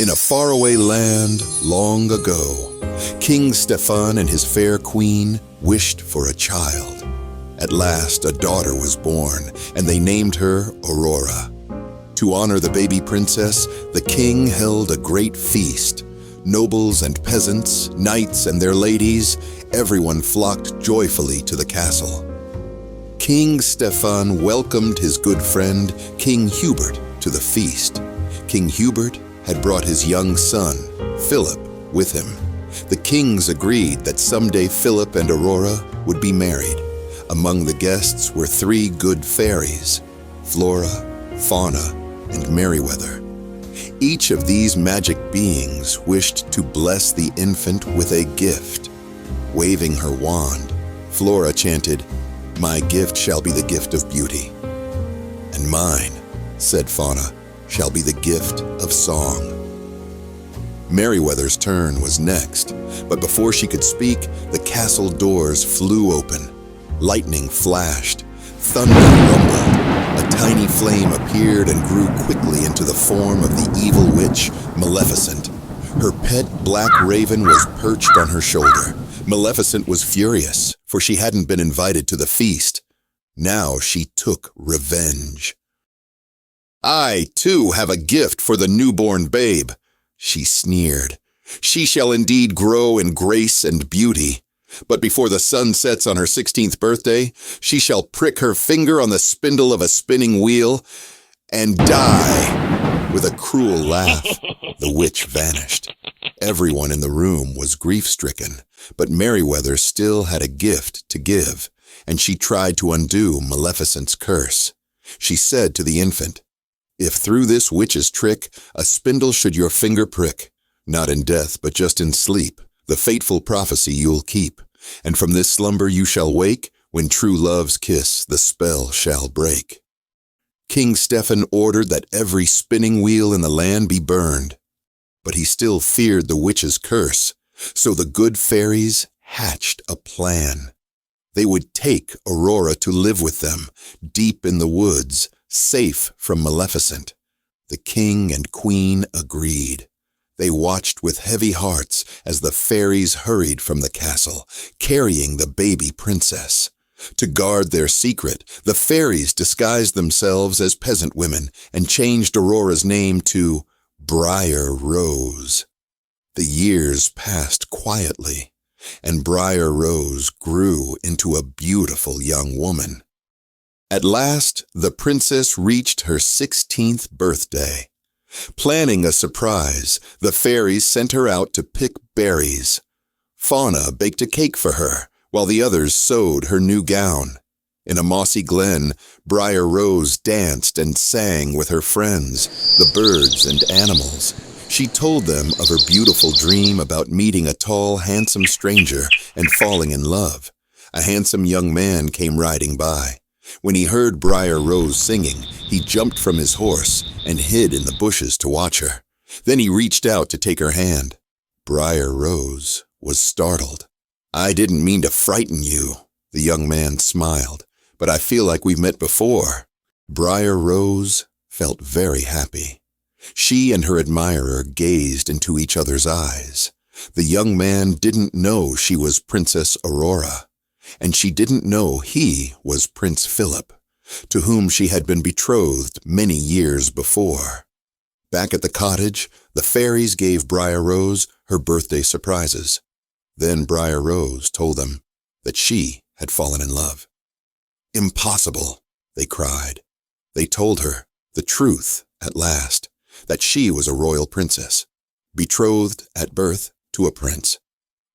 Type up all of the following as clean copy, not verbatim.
In a faraway land long ago, King Stefan and his fair queen wished for a child. At last, a daughter was born, and they named her Aurora. To honor the baby princess, the king held a great feast. Nobles and peasants, knights and their ladies, everyone flocked joyfully to the castle. King Stefan welcomed his good friend, King Hubert, to the feast. King Hubert had brought his young son, Philip, with him. The kings agreed that someday Philip and Aurora would be married. Among the guests were 3 good fairies, Flora, Fauna, and Merryweather. Each of these magic beings wished to bless the infant with a gift. Waving her wand, Flora chanted, "My gift shall be the gift of beauty." "And mine," said Fauna, "shall be the gift of song." Merryweather's turn was next, but before she could speak, the castle doors flew open. Lightning flashed, thunder rumbled, a tiny flame appeared and grew quickly into the form of the evil witch, Maleficent. Her pet black raven was perched on her shoulder. Maleficent was furious, for she hadn't been invited to the feast. Now she took revenge. "I, too, have a gift for the newborn babe," she sneered. "She shall indeed grow in grace and beauty. But before the sun sets on her 16th birthday, she shall prick her finger on the spindle of a spinning wheel and die." With a cruel laugh, the witch vanished. Everyone in the room was grief-stricken, but Merryweather still had a gift to give, and she tried to undo Maleficent's curse. She said to the infant, "If through this witch's trick a spindle should your finger prick, not in death but just in sleep, the fateful prophecy you'll keep, and from this slumber you shall wake, when true love's kiss the spell shall break." King Stefan ordered that every spinning wheel in the land be burned, but he still feared the witch's curse, so the good fairies hatched a plan. They would take Aurora to live with them, deep in the woods, safe from Maleficent. The king and queen agreed. They watched with heavy hearts as the fairies hurried from the castle, carrying the baby princess. To guard their secret, the fairies disguised themselves as peasant women and changed Aurora's name to Briar Rose. The years passed quietly, and Briar Rose grew into a beautiful young woman. At last, the princess reached her 16th birthday. Planning a surprise, the fairies sent her out to pick berries. Fauna baked a cake for her, while the others sewed her new gown. In a mossy glen, Briar Rose danced and sang with her friends, the birds and animals. She told them of her beautiful dream about meeting a tall, handsome stranger and falling in love. A handsome young man came riding by. When he heard Briar Rose singing, he jumped from his horse and hid in the bushes to watch her. Then he reached out to take her hand. Briar Rose was startled. "I didn't mean to frighten you," the young man smiled, "but I feel like we've met before." Briar Rose felt very happy. She and her admirer gazed into each other's eyes. The young man didn't know she was Princess Aurora, and she didn't know he was Prince Phillip, to whom she had been betrothed many years before. Back at the cottage, the fairies gave Briar Rose her birthday surprises. Then Briar Rose told them that she had fallen in love. "Impossible," they cried. They told her the truth at last, that she was a royal princess, betrothed at birth to a prince.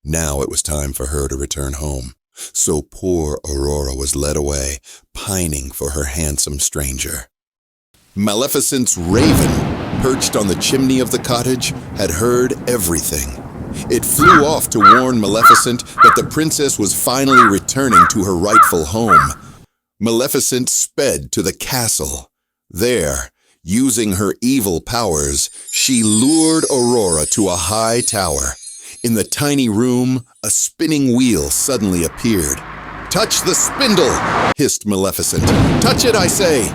Now it was time for her to return home. So poor Aurora was led away, pining for her handsome stranger. Maleficent's raven, perched on the chimney of the cottage, had heard everything. It flew off to warn Maleficent that the princess was finally returning to her rightful home. Maleficent sped to the castle. There, using her evil powers, she lured Aurora to a high tower. In the tiny room, a spinning wheel suddenly appeared. "Touch the spindle!" hissed Maleficent. "Touch it, I say!"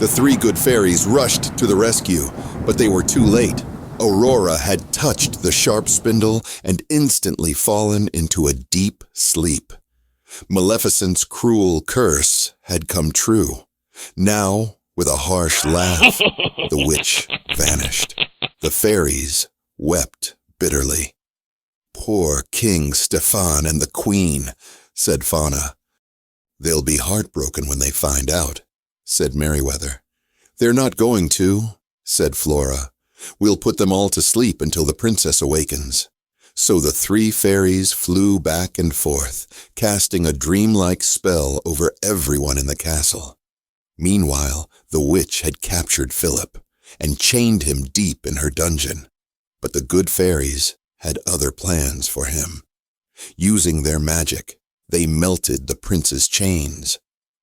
The 3 good fairies rushed to the rescue, but they were too late. Aurora had touched the sharp spindle and instantly fallen into a deep sleep. Maleficent's cruel curse had come true. Now, with a harsh laugh, the witch vanished. The fairies wept bitterly. "Poor King Stefan and the Queen," said Fauna. "They'll be heartbroken when they find out," said Merryweather. "They're not going to," said Flora. "We'll put them all to sleep until the princess awakens." So the three fairies flew back and forth, casting a dreamlike spell over everyone in the castle. Meanwhile, the witch had captured Philip and chained him deep in her dungeon. But the good fairies had other plans for him. Using their magic, they melted the prince's chains.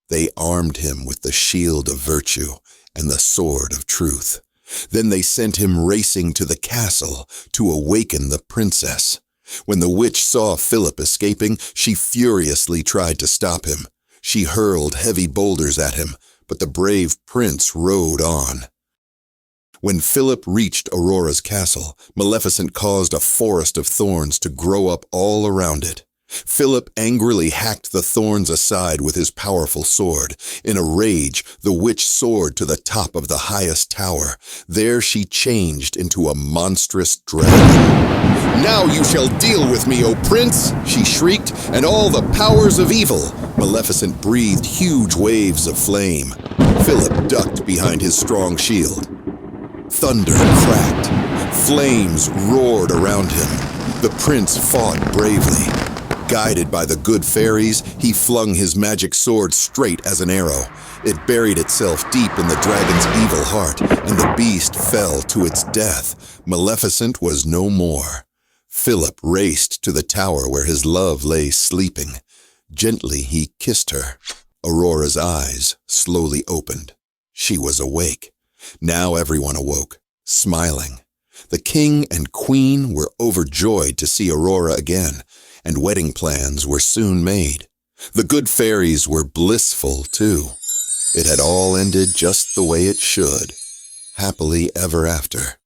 They armed him with the shield of virtue and the sword of truth. Then they sent him racing to the castle to awaken the princess. When the witch saw Philip escaping, she furiously tried to stop him. She hurled heavy boulders at him, but the brave prince rode on. When Philip reached Aurora's castle, Maleficent caused a forest of thorns to grow up all around it. Philip angrily hacked the thorns aside with his powerful sword. In a rage, the witch soared to the top of the highest tower. There she changed into a monstrous dragon. "Now you shall deal with me, O prince!" she shrieked, "and all the powers of evil!" Maleficent breathed huge waves of flame. Philip ducked behind his strong shield. Thunder cracked. Flames roared around him. The prince fought bravely. Guided by the good fairies, he flung his magic sword straight as an arrow. It buried itself deep in the dragon's evil heart, and the beast fell to its death. Maleficent was no more. Philip raced to the tower where his love lay sleeping. Gently he kissed her. Aurora's eyes slowly opened. She was awake. Now everyone awoke, smiling. The king and queen were overjoyed to see Aurora again, and wedding plans were soon made. The good fairies were blissful, too. It had all ended just the way it should, happily ever after.